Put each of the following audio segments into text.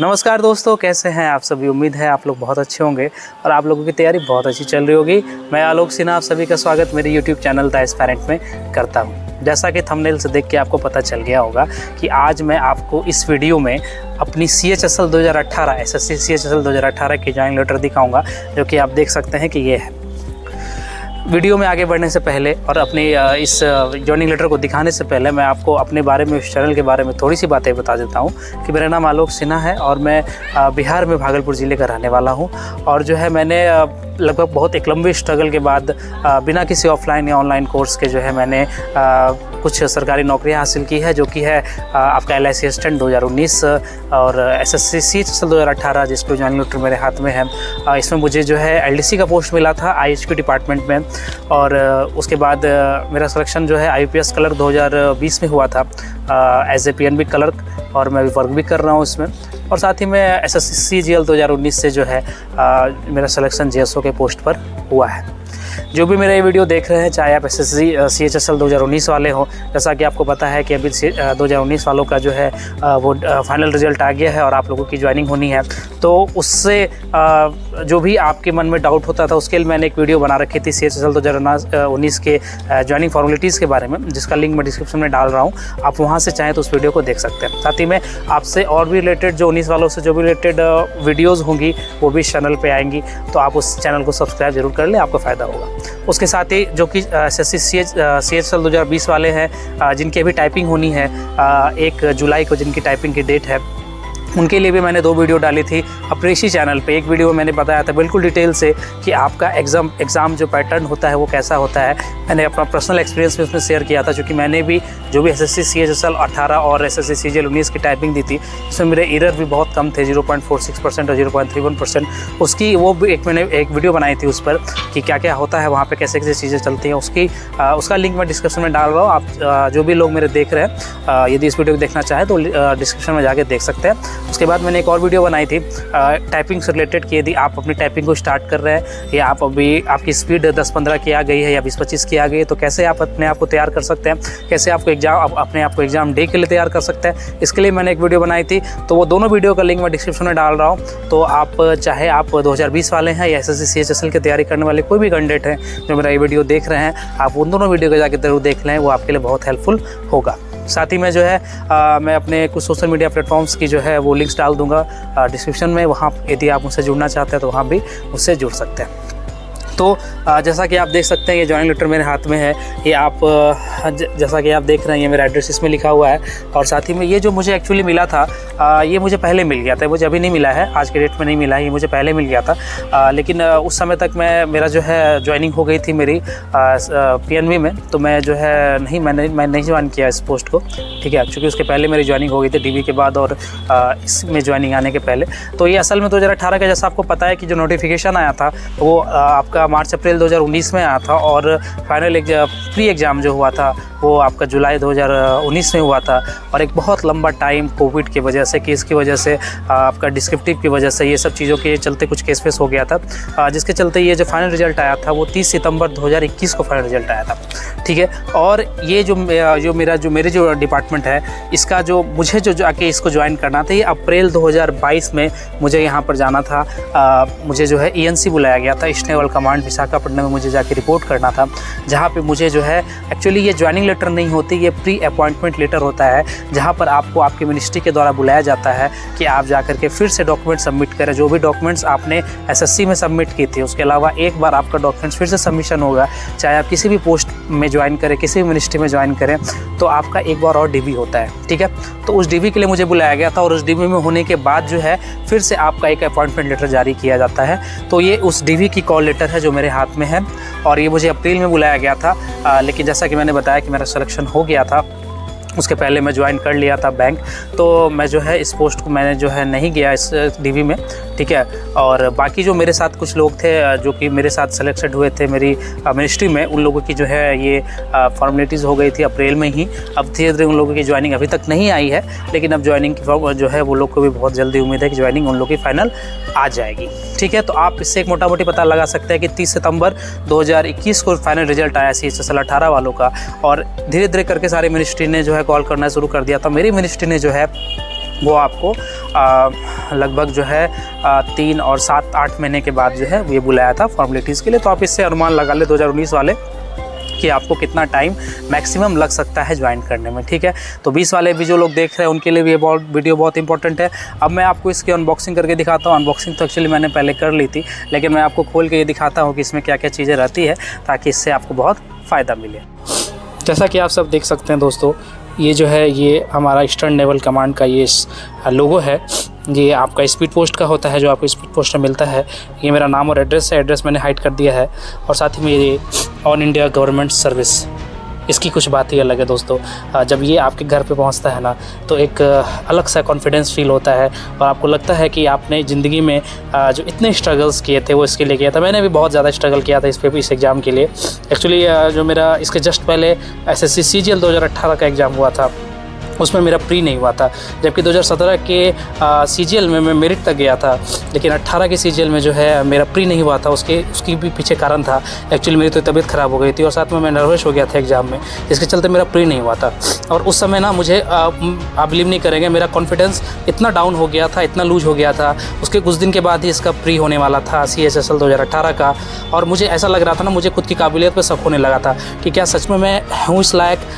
नमस्कार दोस्तों, कैसे हैं आप सभी। उम्मीद है आप लोग बहुत अच्छे होंगे और आप लोगों की तैयारी बहुत अच्छी चल रही होगी। मैं आलोक सिन्हा आप सभी का स्वागत मेरे YouTube चैनल द एस्पायरेंट में करता हूं। जैसा कि थंबनेल से देख के आपको पता चल गया होगा कि आज मैं आपको इस वीडियो में अपनी CHSL 2018 SSC CHSL 2018 की ज्वाइनिंग लेटर दिखाऊंगा, जो कि आप देख सकते हैं कि ये है। वीडियो में आगे बढ़ने से पहले और अपनी इस ज्वाइनिंग लेटर को दिखाने से पहले मैं आपको अपने बारे में, इस चैनल के बारे में थोड़ी सी बातें बता देता हूं कि मेरा नाम आलोक सिन्हा है और मैं बिहार में भागलपुर ज़िले का रहने वाला हूं। और जो है मैंने लगभग बहुत एक लंबे स्ट्रगल के बाद बिना किसी ऑफलाइन या ऑनलाइन कोर्स के जो है मैंने कुछ सरकारी नौकरियां हासिल की है, जो कि है आपका LIC असिस्टेंट 2019 और SSC CHSL 2018 जिसको ज्वाइनिंग लेटर मेरे हाथ में है। इसमें मुझे जो है LDC का पोस्ट मिला था IHQ डिपार्टमेंट में, और उसके बाद मेरा सिलेक्शन जो है IPS क्लर्क 2020 में हुआ था एज ए PNB क्लर्क, और मैं वर्क भी कर रहा हूँ इसमें। और साथ ही में SSC CGL 2019 से जो है मेरा सिलेक्शन JSO के पोस्ट पर हुआ है। जो भी मेरा ये वीडियो देख रहे हैं, चाहे आप SSC CHSL 2019 वाले हो, जैसा कि आपको पता है कि अभी 2019 वालों का जो है वो फाइनल रिजल्ट आ गया है और आप लोगों की ज्वाइनिंग होनी है। तो उससे जो भी आपके मन में डाउट होता था, उसके लिए मैंने एक वीडियो बना रखी थी CHSL 2019 के ज्वाइनिंग फॉर्मेलिटीज़ के बारे में, जिसका लिंक मैं डिस्क्रिप्शन में डाल रहा हूँ। आप वहाँ से चाहें तो उस वीडियो को देख सकते हैं। साथ ही में आपसे और भी रिलेटेड जो 19 वालों से जो भी रिलेटेड वीडियोज़ होंगी वो भी चैनल पर आएंगी, तो आप उस चैनल को सब्सक्राइब जरूर कर लें, आपको फ़ायदा होगा। उसके साथ ही जो कि SSC CHSL 2020 वाले हैं, जिनकी अभी टाइपिंग होनी है 1 जुलाई को, जिनकी टाइपिंग की डेट है, उनके लिए भी मैंने 2 वीडियो डाली थी अपने इसी चैनल पे। एक वीडियो में मैंने बताया था बिल्कुल डिटेल से कि आपका एग्ज़ाम जो पैटर्न होता है वो कैसा होता है। मैंने अपना पर्सनल एक्सपीरियंस भी उसमें शेयर किया था, क्योंकि मैंने भी जो भी SSC CHSL 18 और SSC CGL 19 की टाइपिंग दी थी, उसमें मेरे एरर भी बहुत कम थे, 0.46% और 0.31%। उसकी वो भी मैंने एक वीडियो बनाई थी उस पर कि क्या क्या होता है वहाँ पर, कैसे कैसे चीज़ें चलती हैं। उसका लिंक मैं डिस्क्रिप्शन में डाल रहा हूँ। आप जो भी लोग मेरे देख रहे हैं, यदि इस वीडियो को देखना चाहें तो डिस्क्रिप्शन में जाके देख सकते हैं। उसके बाद मैंने एक और वीडियो बनाई थी टाइपिंग से रिलेटेड कि यदि आप अपनी टाइपिंग को स्टार्ट कर रहे हैं या आप अभी आपकी स्पीड 10-15 की आ गई है या 20-25 की आ गई है, तो कैसे आप अपने आप को तैयार कर सकते हैं, कैसे आपको अपने आप को एग्ज़ाम डे के लिए तैयार कर सकते हैं। इसके लिए मैंने एक वीडियो बनाई थी, तो वो दोनों वीडियो का लिंक मैं डिस्क्रिप्शन में डाल रहा हूँ। तो आप चाहे आप 2020 वाले हैं या SSC CHSL की तैयारी करने वाले कोई भी कैंडिडेट हैं जो मेरा ये वीडियो देख रहे हैं, आप उन दोनों वीडियो को जाकर जरूर देख लें, वो आपके लिए बहुत हेल्पफुल होगा। साथ ही में जो है मैं अपने कुछ सोशल मीडिया प्लेटफॉर्म्स की जो है वो लिंक्स डाल दूंगा डिस्क्रिप्शन में। वहाँ यदि आप मुझसे जुड़ना चाहते हैं तो वहाँ भी मुझसे जुड़ सकते हैं। तो जैसा कि आप देख सकते हैं, ये ज्वाइनिंग लेटर मेरे हाथ में है। ये आप जैसा कि आप देख रहे हैं, ये मेरा एड्रेस इसमें लिखा हुआ है। और साथ ही में ये जो मुझे एक्चुअली मिला था, ये मुझे पहले मिल गया था, मुझे अभी नहीं मिला है, आज के डेट में नहीं मिला है, ये मुझे पहले मिल गया था। लेकिन उस समय तक मेरा जो है ज्वाइनिंग हो गई थी मेरी PNB में, तो मैं जो है मैं नहीं ज्वाइन किया इस पोस्ट को, ठीक है, क्योंकि उसके पहले मेरी ज्वाइनिंग हो गई थी DV के बाद और इसमें ज्वाइनिंग आने के पहले। तो ये असल में 2018 का, जैसा आपको पता है कि जो नोटिफिकेशन आया था वो आपका मार्च-अप्रैल 2019 में आया था, और फाइनल प्री एग्ज़ाम जो हुआ था वो आपका जुलाई 2019 में हुआ था। और एक बहुत लंबा टाइम कोविड की वजह से, केस की वजह से, आपका डिस्क्रिप्टिव की वजह से, ये सब चीज़ों के चलते कुछ केस फेस हो गया था, जिसके चलते ये जो फाइनल रिजल्ट आया था वो 30 सितंबर 2021 को फाइनल रिजल्ट आया था, ठीक है। और ये जो मेरे जो डिपार्टमेंट है, इसका जो मुझे जो आके इसको ज्वाइन करना था, ये अप्रैल 2022 में मुझे यहाँ पर जाना था। मुझे जो है ENC बुलाया गया था, ईस्ट नेवल कमांड विशाखापट्टनम में मुझे जाके रिपोर्ट करना था, जहाँ पे मुझे जो है एक्चुअली ये ज्वाइनिंग लेटर नहीं होती, ये प्री अपॉइंटमेंट लेटर होता है, जहाँ पर आपको आपके मिनिस्ट्री के द्वारा बुलाया जाता है कि आप जाकर के फिर से डॉक्यूमेंट सबमिट करें। जो भी डॉक्यूमेंट्स आपने SSC में सबमिट की थी, उसके अलावा एक बार आपका डॉक्यूमेंट्स फिर से सबमिशन होगा, चाहे आप किसी भी पोस्ट में ज्वाइन करें, किसी भी मिनिस्ट्री में ज्वाइन करें, तो आपका एक बार और DV होता है, ठीक है। तो उस DV के लिए मुझे बुलाया गया था, और उस DV में होने के बाद जो है फिर से आपका एक अपॉइंटमेंट लेटर जारी किया जाता है। तो ये उस DV की कॉल लेटर है जो मेरे हाथ में है, और ये मुझे अप्रैल में बुलाया गया था। लेकिन जैसा कि मैंने बताया कि मेरा सिलेक्शन हो गया था, उसके पहले मैं ज्वाइन कर लिया था बैंक, तो मैं जो है इस पोस्ट को मैंने जो है नहीं गया इस DV में, ठीक है। और बाकी जो मेरे साथ कुछ लोग थे जो कि मेरे साथ सेलेक्टेड हुए थे मेरी मिनिस्ट्री में, उन लोगों की जो है ये फॉर्मेलिटीज़ हो गई थी अप्रैल में ही। अब धीरे धीरे उन लोगों की ज्वाइनिंग अभी तक नहीं आई है, लेकिन अब ज्वाइनिंग की जो है वो लोग को भी बहुत जल्दी उम्मीद है कि ज्वाइनिंग उन लोग की फाइनल आ जाएगी, ठीक है। तो आप इससे एक मोटा मोटी पता लगा सकते हैं कि 30 सितंबर 2021 को फाइनल रिजल्ट आया CHSL 18 वालों का, और धीरे धीरे करके सारी मिनिस्ट्री ने जो है कॉल करना शुरू कर दिया था। मेरी मिनिस्ट्री ने जो है वो आपको लगभग जो है 3 और 7-8 महीने के बाद जो है ये बुलाया था फॉर्मेलिटीज़ के लिए। तो आप इससे अनुमान लगा ले 2019 वाले कि आपको कितना टाइम मैक्सिमम लग सकता है ज्वाइन करने में, ठीक है। तो 20 वाले भी जो लोग देख रहे हैं उनके लिए भी ये वीडियो बहुत इंपॉर्टेंट है। अब मैं आपको इसकी अनबॉक्सिंग करके दिखाता हूँ। अनबॉक्सिंग तो एक्चुअली मैंने पहले कर ली थी, लेकिन मैं आपको खोल के ये दिखाता हूँ कि इसमें क्या क्या चीज़ें रहती है, ताकि इससे आपको बहुत फ़ायदा मिले। जैसा कि आप सब देख सकते हैं दोस्तों, ये जो है ये हमारा ईस्टर्न नेवल कमांड का ये लोगो है। ये आपका स्पीड पोस्ट का होता है, जो आपको स्पीड पोस्ट में मिलता है। ये मेरा नाम और एड्रेस है, एड्रेस मैंने हाइड कर दिया है। और साथ ही में ये ऑल इंडिया गवर्नमेंट सर्विस, इसकी कुछ बात ही अलग है दोस्तों। जब ये आपके घर पे पहुंचता है ना, तो एक अलग सा कॉन्फिडेंस फील होता है और आपको लगता है कि आपने ज़िंदगी में जो इतने स्ट्रगल्स किए थे वो इसके लिए किया था। मैंने भी बहुत ज़्यादा स्ट्रगल किया था इस एग्ज़ाम के लिए। एक्चुअली जो मेरा इसके जस्ट पहले SSC CGL 2018 का एग्ज़ाम हुआ था, उसमें मेरा प्री नहीं हुआ था, जबकि 2017 के CGL में मैं मेरिट तक गया था, लेकिन 18 के CGL में जो है मेरा प्री नहीं हुआ था। उसकी भी पीछे कारण था। एक्चुअली मेरी तो तबीयत ख़राब हो गई थी और साथ में मैं नर्वस हो गया था एग्ज़ाम में, इसके चलते मेरा प्री नहीं हुआ था। और उस समय ना मुझे आप बिलीव नहीं करेंगे, मेरा कॉन्फिडेंस इतना डाउन हो गया था, इतना लूज हो गया था। उसके कुछ दिन के बाद ही इसका प्री होने वाला था CHSL 2018 का, और मुझे ऐसा लग रहा था ना, मुझे खुद की काबिलियत पर शक होने लगा था कि क्या सच में मैं हूँ इस लायक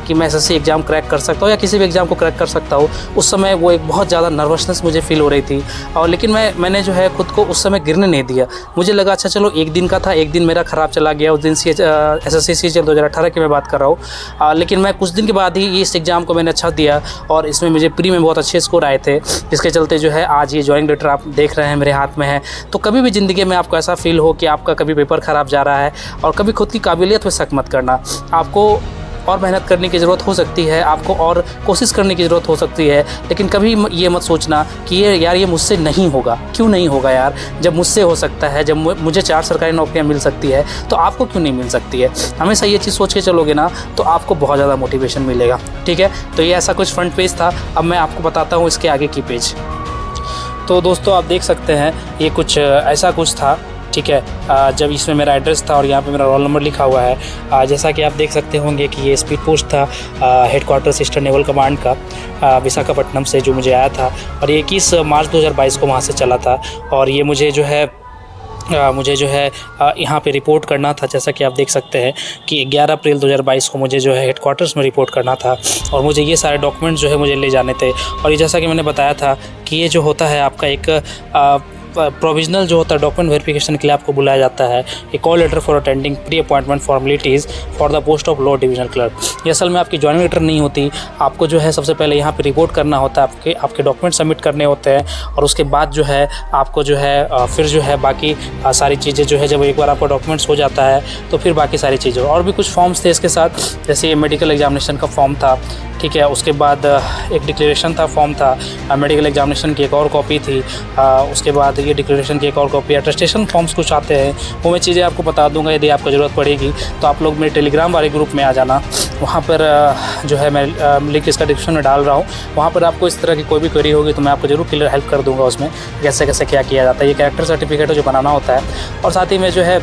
कि मैं SSC एग्ज़ाम क्रैक कर सकता हूँ या किसी भी एग्ज़ाम को क्रैक कर सकता हूँ। उस समय वो एक बहुत ज़्यादा नर्वसनेस मुझे फील हो रही थी। और लेकिन मैंने जो है खुद को उस समय गिरने नहीं दिया। मुझे लगा अच्छा चलो एक दिन का था, एक दिन मेरा ख़राब चला गया। उस दिन SSC CGL 2018 की मैं बात कर रहा हूँ, लेकिन मैं कुछ दिन के बाद ही इस एग्ज़ाम को मैंने अच्छा दिया और इसमें मुझे प्री में बहुत अच्छे स्कोर आए थे, जिसके चलते जो है आज ये ज्वाइनिंग लेटर आप देख रहे हैं मेरे हाथ में है। तो कभी भी ज़िंदगी में आपको ऐसा फील हो कि आपका कभी पेपर ख़राब जा रहा है और कभी खुद की काबिलियत पर शक मत करना। आपको और मेहनत करने की ज़रूरत हो सकती है, आपको और कोशिश करने की ज़रूरत हो सकती है, लेकिन कभी ये मत सोचना कि ये मुझसे नहीं होगा। क्यों नहीं होगा यार? जब मुझसे हो सकता है, जब मुझे 4 सरकारी नौकरियां मिल सकती है, तो आपको क्यों नहीं मिल सकती है? हमेशा ये चीज़ सोच के चलोगे ना, तो आपको बहुत ज़्यादा मोटिवेशन मिलेगा, ठीक है। तो ये ऐसा कुछ फ्रंट पेज था। अब मैं आपको बताता हूँ इसके आगे की पेज। तो दोस्तों आप देख सकते हैं ये कुछ ऐसा कुछ था, ठीक है। जब इसमें मेरा एड्रेस था और यहाँ पे मेरा रोल नंबर लिखा हुआ है। जैसा कि आप देख सकते होंगे कि ये स्पीड पोस्ट था हेडक्वार्टर्स ईस्टर्न नेवल कमांड का विशाखापट्टनम से, जो मुझे आया था। और ये 21 मार्च 2022 को वहाँ से चला था। और ये मुझे जो है यहाँ पे रिपोर्ट करना था। जैसा कि आप देख सकते हैं कि 11 अप्रैल 2022 को मुझे जो है हेडक्वार्टर्स में रिपोर्ट करना था और मुझे ये सारे डॉक्यूमेंट्स जो है मुझे ले जाने थे। और ये जैसा कि मैंने बताया था कि ये जो होता है आपका एक प्रोविजनल जो होता है डॉक्यूमेंट वेरिफिकेशन के लिए आपको बुलाया जाता है। A call letter for attending pre appointment formalities for the post of law divisional clerk. ये असल में आपकी ज्वाइनिंग लेटर नहीं होती। आपको जो है सबसे पहले यहाँ पे रिपोर्ट करना होता है, आपके डॉक्यूमेंट सबमिट करने होते हैं और उसके बाद जो है आपको जो है फिर जो है बाकी सारी चीज़ें जो है, जब एक बार आपका डॉक्यूमेंट्स हो जाता है तो फिर बाकी सारी चीज़ें। और भी कुछ फॉर्म्स थे इसके साथ, जैसे मेडिकल एग्जामिनेशन का फॉर्म था, ठीक है। उसके बाद एक डिक्लेरेशन था, फॉर्म था, मेडिकल एग्जामिनेशन की एक और कॉपी थी। उसके बाद ये डिक्लेरेशन की एक और कॉपी, अटेस्टेशन फॉर्म्स कुछ आते हैं, वो मैं चीज़ें आपको बता दूंगा। यदि आपको ज़रूरत पड़ेगी तो आप लोग मेरे टेलीग्राम वाले ग्रुप में आ जाना। वहाँ पर जो है मैं लिंक इसका डिस्क्रिप्शन में डाल रहा हूँ। वहाँ पर आपको इस तरह की कोई भी क्वेरी होगी तो मैं आपको ज़रूर क्लियर हेल्प कर दूँगा उसमें, कैसे कैसे क्या किया जाता है। ये कैरेक्टर सर्टिफिकेट जो बनाना होता है, और साथ ही में जो है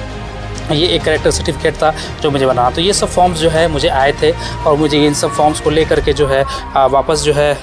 ये एक कैरेक्टर सर्टिफिकेट था जो मुझे बनाना। तो ये सब फॉर्म्स जो है मुझे आए थे और मुझे इन सब फॉर्म्स को लेकर के जो है वापस जो है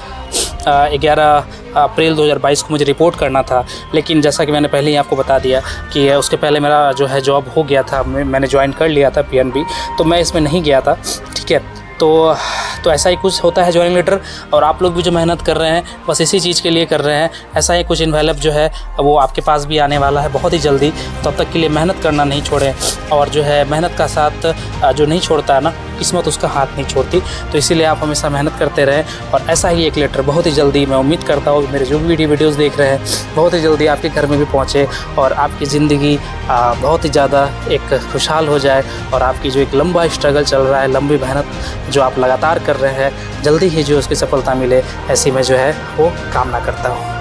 11 अप्रैल 2022 को मुझे रिपोर्ट करना था। लेकिन जैसा कि मैंने पहले ही आपको बता दिया कि उसके पहले मेरा जो है जॉब हो गया था, मैंने ज्वाइन कर लिया था PNB, तो मैं इसमें नहीं गया था, ठीक है। तो ऐसा ही कुछ होता है ज्वाइनिंग लेटर। और आप लोग भी जो मेहनत कर रहे हैं बस इसी चीज़ के लिए कर रहे हैं। ऐसा ही कुछ इन्वेलप जो है वो आपके पास भी आने वाला है बहुत ही जल्दी। तब तक के लिए मेहनत करना नहीं छोड़ें, और जो है मेहनत का साथ जो नहीं छोड़ता है ना, किस्मत उसका हाथ नहीं छोड़ती। तो इसीलिए आप हमेशा मेहनत करते रहें। और ऐसा ही एक लेटर बहुत ही जल्दी, मैं उम्मीद करता हूँ मेरे जो भी वीडियोज़ देख रहे हैं, बहुत ही जल्दी आपके घर में भी पहुँचे और आपकी ज़िंदगी बहुत ही ज़्यादा एक खुशहाल हो जाए। और आपकी जो एक लंबा स्ट्रगल चल रहा है, लंबी मेहनत जो आप लगातार कर रहे हैं, जल्दी ही जो उसकी सफलता मिले, ऐसी मैं जो है वो कामना करता हूँ।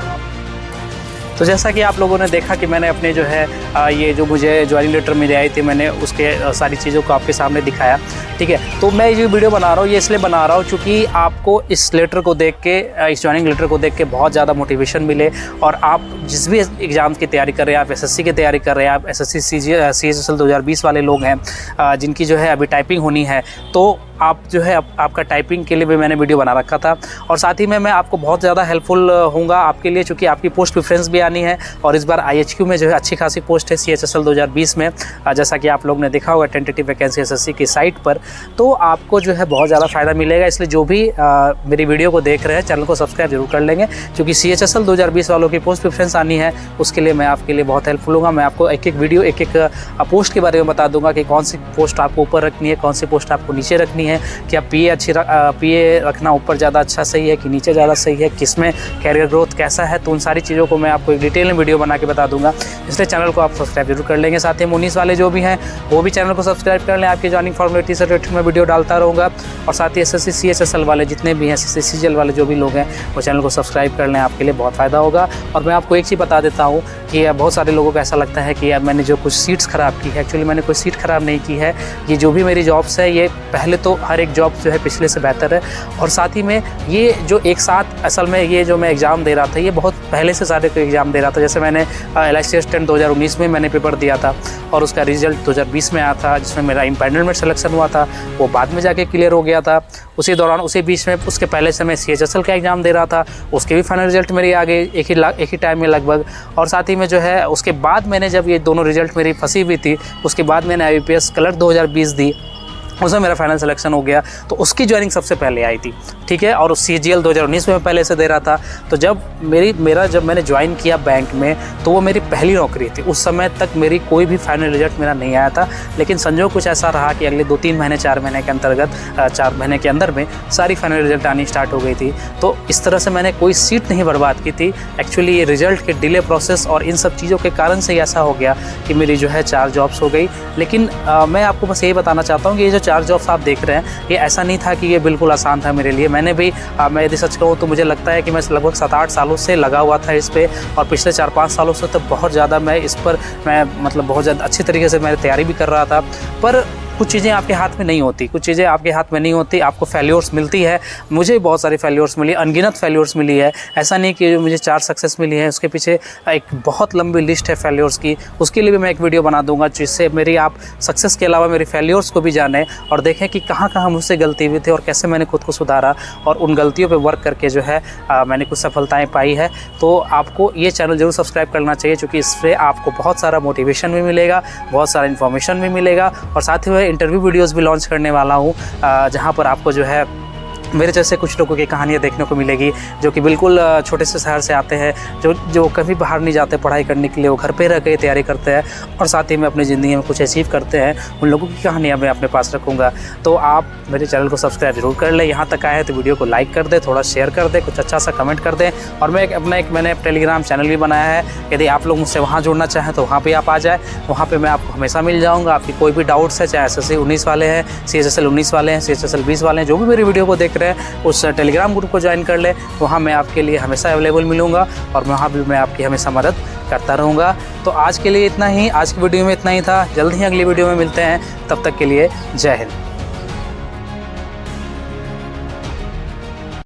तो जैसा कि आप लोगों ने देखा कि मैंने अपने जो है ये जो मुझे ज्वाइनिंग लेटर मिली आई थी, मैंने उसके सारी चीज़ों को आपके सामने दिखाया, ठीक है। तो मैं ये वीडियो बना रहा हूँ, ये इसलिए बना रहा हूँ क्योंकि आपको इस लेटर को देख के, इस ज्वाइनिंग लेटर को देख के बहुत ज़्यादा मोटिवेशन मिले। और आप जिस भी एग्ज़ाम की तैयारी कर रहे हैं, आप SSC की तैयारी कर रहे हैं, आप SSC CHSL 2020 वाले लोग हैं जिनकी जो है अभी टाइपिंग होनी है, तो आप जो है आपका टाइपिंग के लिए भी मैंने वीडियो बना रखा था। और साथ ही में मैं आपको बहुत ज़्यादा हेल्पफुल हूँगा आपके लिए, चूँकि आपकी पोस्ट प्रेफरेंस भी आनी है और इस बार IHQ में जो है अच्छी खासी पोस्ट है CHSL 2020 में, जैसा कि आप लोग ने देखा होगा टेंटेटिव वैकेंसी SSC की साइट पर। तो आपको जो है बहुत ज़्यादा फ़ायदा मिलेगा, इसलिए जो भी मेरी वीडियो को देख रहे हैं चैनल को सब्सक्राइब जरूर कर लेंगे, क्योंकि CHSL 2020 वालों की पोस्ट प्रेफरेंस आनी है, उसके लिए मैं आपके लिए बहुत हेल्पफुल हूँगा। मैं आपको एक एक वीडियो एक एक पोस्ट के बारे में बता दूंगा कि कौन सी पोस्ट आपको ऊपर रखनी है, कौन सी पोस्ट आपको नीचे रखनी है, क्या PA रखना ऊपर ज़्यादा अच्छा सही है कि नीचे ज़्यादा सही है, किसमें कैरियर ग्रोथ कैसा है। तो उन सारी चीज़ों को मैं आपको एक डिटेल में वीडियो बना के बता दूंगा, इसलिए चैनल को आप सब्सक्राइब जरूर कर लेंगे। साथ ही 19 वाले जो भी हैं वो भी चैनल को सब्सक्राइब कर लें, आपकी जॉइनिंग फॉर्मेलिटी से रिलेटेड मैं वीडियो डालता रहूँगा। और साथ ही SSC CHSL वाले जितने भी हैं, SSC CGL वाले जो भी लोग हैं वो चैनल को सब्सक्राइब कर लें, आपके लिए बहुत फ़ायदा होगा। और मैं आपको एक चीज़ बता देता हूँ कि बहुत सारे लोगों को ऐसा लगता है कि यार मैंने जो कुछ सीट्स ख़राब की है, एक्चुअली मैंने कोई सीट ख़राब नहीं की है। ये जो भी मेरी जॉब्स है ये पहले तो हर एक जॉब जो है पिछले से बेहतर है, और साथ ही में ये जो एक साथ असल में ये जो मैं एग्ज़ाम दे रहा था ये बहुत पहले से सारे को एग्ज़ाम दे रहा था। जैसे मैंने LIC असिस्टेंट 2019 में मैंने पेपर दिया था और उसका रिजल्ट 2020 में आया था, जिसमें मेरा इम्पैनल में सिलेक्शन हुआ था, वो बाद में जाके क्लियर हो गया था। उसी दौरान उसी बीच में उसके पहले से मैं CHSL का एग्ज़ाम दे रहा था, उसके भी फाइनल रिजल्ट मेरी आ गई एक ही टाइम में लगभग। और साथ ही में जो है उसके बाद मैंने जब ये दोनों रिजल्ट मेरी फंसी हुई थी, उसके बाद मैंने IBPS क्लर्क 2020 दी, उसमें मेरा फाइनल सिलेक्शन हो गया, तो उसकी ज्वाइनिंग सबसे पहले आई थी, ठीक है। और CGL 2019 में मैं पहले से दे रहा था। तो जब मैंने ज्वाइन किया बैंक में तो वो मेरी पहली नौकरी थी, उस समय तक मेरी कोई भी फाइनल रिजल्ट मेरा नहीं आया था। लेकिन संजोग कुछ ऐसा रहा कि अगले 2-3 महीने 4 महीने के अंतर्गत 4 महीने के अंदर में सारी फाइनल रिजल्ट आनी स्टार्ट हो गई थी। तो इस तरह से मैंने कोई सीट नहीं बर्बाद की थी। एक्चुअली ये रिजल्ट के डिले प्रोसेस और इन सब चीज़ों के कारण से ऐसा हो गया कि मेरी जो है 4 जॉब्स हो गई। लेकिन मैं आपको बस यही बताना चाहता हूँ कि ये जो 4 जॉब्स आप देख रहे हैं ये ऐसा नहीं था कि ये बिल्कुल आसान था मेरे लिए। मैंने भी मैं यदि सच कहूँ तो मुझे लगता है कि मैं लगभग 7-8 सालों से लगा हुआ था इस पे, और पिछले 4-5 सालों से तो बहुत ज़्यादा मैं इस पर मतलब बहुत ज़्यादा अच्छी तरीके से मैं तैयारी भी कर रहा था। पर कुछ चीज़ें आपके हाथ में नहीं होती, कुछ चीज़ें आपके हाथ में नहीं होती, आपको फेल्योर्स मिलती है। मुझे बहुत सारी फेल्योर्स मिली, अनगिनत फेल्योर्स मिली है। ऐसा नहीं कि मुझे 4 सक्सेस मिली है, उसके पीछे एक बहुत लंबी लिस्ट है फेल्योर्स की। उसके लिए भी मैं एक वीडियो बना दूंगा, जिससे मेरी आप सक्सेस के अलावा मेरी फेल्योर्स को भी जानें और देखें कि कहाँ कहाँ मुझसे गलती हुई थी और कैसे मैंने खुद को सुधारा और उन गलतियों पर वर्क करके जो है मैंने कुछ सफलताएँ पाई है। तो आपको ये चैनल ज़रूर सब्सक्राइब करना चाहिए, क्योंकि इससे आपको बहुत सारा मोटिवेशन भी मिलेगा, बहुत सारा इन्फॉर्मेशन भी मिलेगा। और साथ ही इंटरव्यू वीडियोस भी लॉन्च करने वाला हूँ, जहाँ पर आपको जो है मेरे जैसे कुछ लोगों की कहानियाँ देखने को मिलेगी, जो कि बिल्कुल छोटे से शहर से आते हैं, जो कभी बाहर नहीं जाते पढ़ाई करने के लिए, वो घर पे रह के तैयारी करते हैं और साथ ही में अपनी ज़िंदगी में कुछ अचीव करते हैं। उन लोगों की कहानियाँ मैं अपने पास रखूँगा। तो आप मेरे चैनल को सब्सक्राइब जरूर कर लें। यहाँ तक आए हैं तो वीडियो को लाइक कर दें, थोड़ा शेयर कर दें, कुछ अच्छा सा कमेंट कर दें। और मैंने टेलीग्राम चैनल भी बनाया है, यदि आप लोग मुझसे वहाँ जुड़ना चाहें तो वहाँ पर आप आ जाए। वहाँ पर मैं आपको हमेशा मिल जाऊँगा। आपकी कोई भी डाउट्स है, चाहे SSC 19 वाले हैं, CHSL 19 वाले हैं, CHSL 20 वाले हैं, जो भी मेरी वीडियो को देख रहे हैं उस टेलीग्राम ग्रुप को ज्वाइन कर ले। वहाँ मैं आपके लिए हमेशा अवेलेबल मिलूँगा और वहाँ भी मैं आपकी हमेशा मदद करता रहूँगा। तो आज के लिए इतना ही, आज की वीडियो में इतना ही था। जल्द ही अगली वीडियो में मिलते हैं, तब तक के लिए जय हिंद।